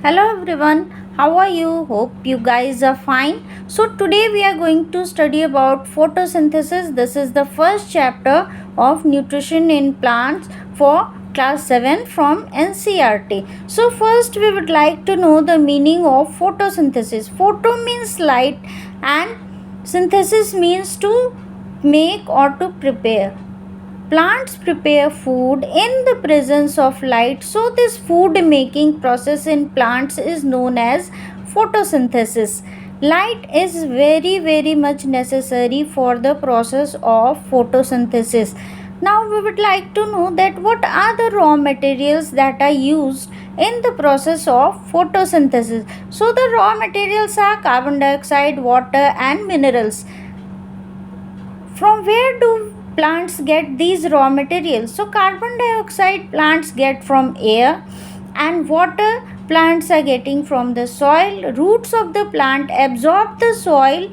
Hello everyone, how are you? Hope you guys are fine. So, today we are going to study about photosynthesis. This is the first chapter of nutrition in plants for class 7 from NCRT. So, first we would like to know the meaning of photosynthesis. Photo means light, and synthesis means to make or to prepare. Plants prepare food in the presence of light, so this food making process in plants is known as photosynthesis. Light is very much necessary for the process of photosynthesis. Now we would like to know that what are the raw materials that are used in the process of photosynthesis. So the raw materials are carbon dioxide, water and minerals. From where do plants get these raw materials? So carbon dioxide plants get from air, and water plants are getting from the soil. Roots of the plant absorb the soil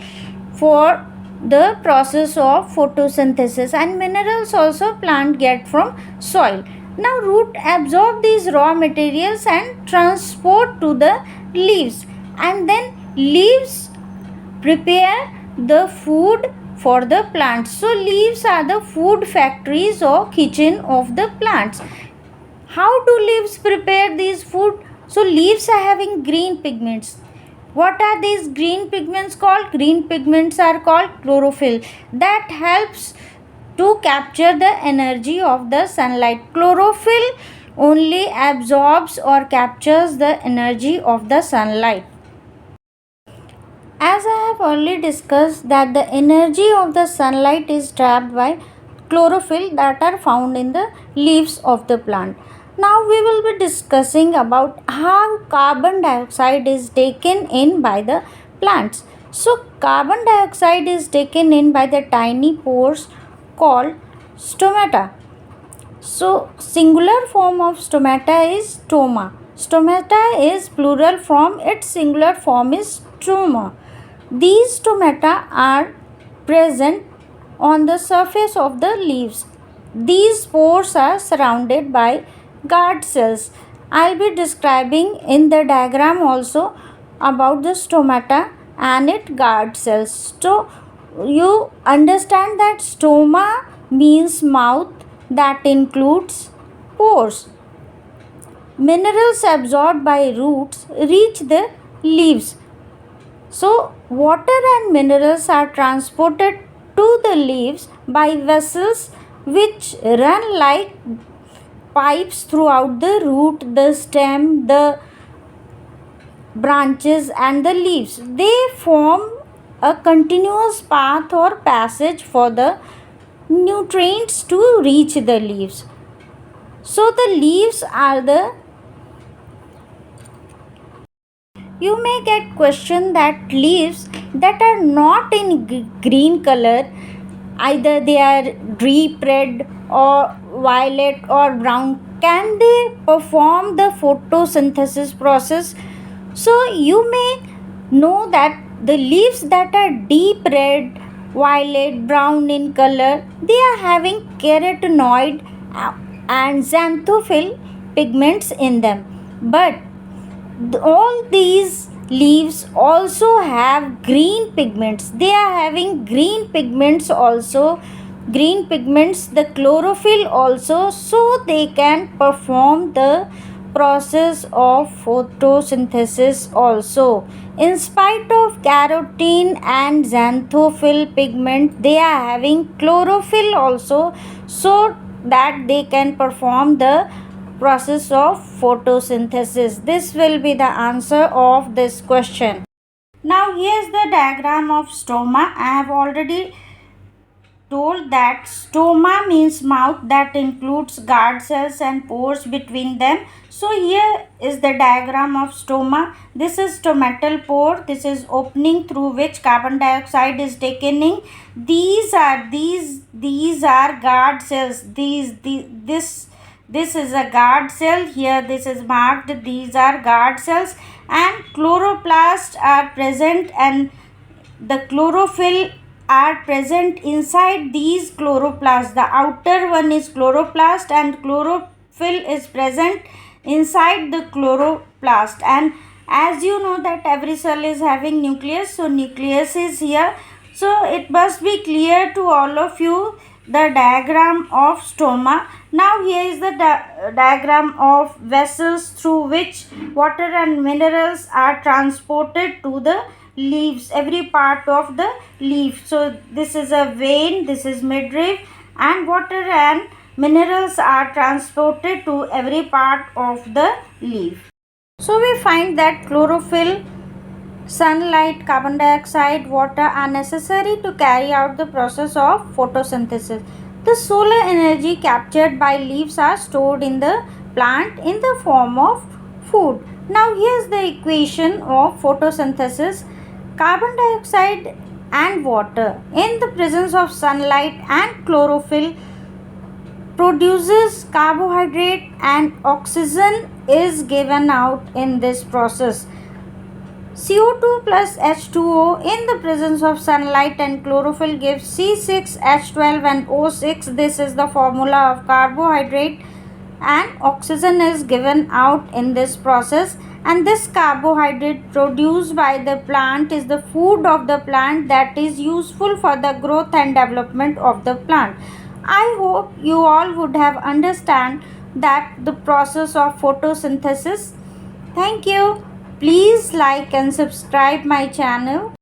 for the process of photosynthesis, and minerals also plant get from soil. Now root absorb these raw materials and transport to the leaves, and then leaves prepare the food for the plants. So leaves are the food factories or kitchen of the plants. How do leaves prepare these food? So leaves are having green pigments. What are these green pigments called? Green pigments are called chlorophyll, that helps to capture the energy of the sunlight. Chlorophyll only absorbs or captures the energy of the sunlight. As I have already discussed that the energy of the sunlight is trapped by chlorophyll that are found in the leaves of the plant. Now we will be discussing about how carbon dioxide is taken in by the plants. So carbon dioxide is taken in by the tiny pores called stomata. So singular form of stomata is stoma. Stomata is plural form, its singular form is stoma. These stomata are present on the surface of the leaves. These pores are surrounded by guard cells. I'll be describing in the diagram also about the stomata and its guard cells. So you understand that stoma means mouth, that includes pores. Minerals absorbed by roots reach the leaves. So, water and minerals are transported to the leaves by vessels which run like pipes throughout the root, the stem, the branches, and the leaves. They form a continuous path or passage for the nutrients to reach the leaves. So, the leaves are the you may get question that leaves that are not in green color, either they are deep red or violet or brown, can they perform the photosynthesis process? So you may know that the leaves that are deep red, violet, brown in color, they are having carotenoid and xanthophyll pigments in them. But all these leaves also have green pigments. They are having green pigments also, green pigments, the chlorophyll also, so they can perform the process of photosynthesis also. In spite of carotene and xanthophyll pigment, they are having chlorophyll also, so that they can perform the process of photosynthesis. This will be the answer of this question. Now here's the diagram of stoma. I have already told that stoma means mouth, that includes guard cells and pores between them. So here is the diagram of stoma. This is stomatal pore. This is opening through which carbon dioxide is taken in. These are guard cells. This is a guard cell. Here this is marked. These are guard cells, and chloroplasts are present, and the chlorophyll are present inside these chloroplasts. The outer one is chloroplast and chlorophyll is present inside the chloroplast. And as you know that every cell is having nucleus, so nucleus is here. So it must be clear to all of you the diagram of stoma. Now here is the diagram of vessels through which water and minerals are transported to the leaves, every part of the leaf. So this is a vein, this is midriff, and water and minerals are transported to every part of the leaf. So we find that chlorophyll, sunlight, carbon dioxide, water are necessary to carry out the process of photosynthesis. The solar energy captured by leaves are stored in the plant in the form of food. Now here's the equation of photosynthesis. Carbon dioxide and water in the presence of sunlight and chlorophyll produces carbohydrate, and oxygen is given out in this process. CO2 plus H2O in the presence of sunlight and chlorophyll gives C6H12 and O6. This is the formula of carbohydrate, and oxygen is given out in this process. And this carbohydrate produced by the plant is the food of the plant that is useful for the growth and development of the plant. I hope you all would have understand that the process of photosynthesis. Thank you. Please like and subscribe my channel.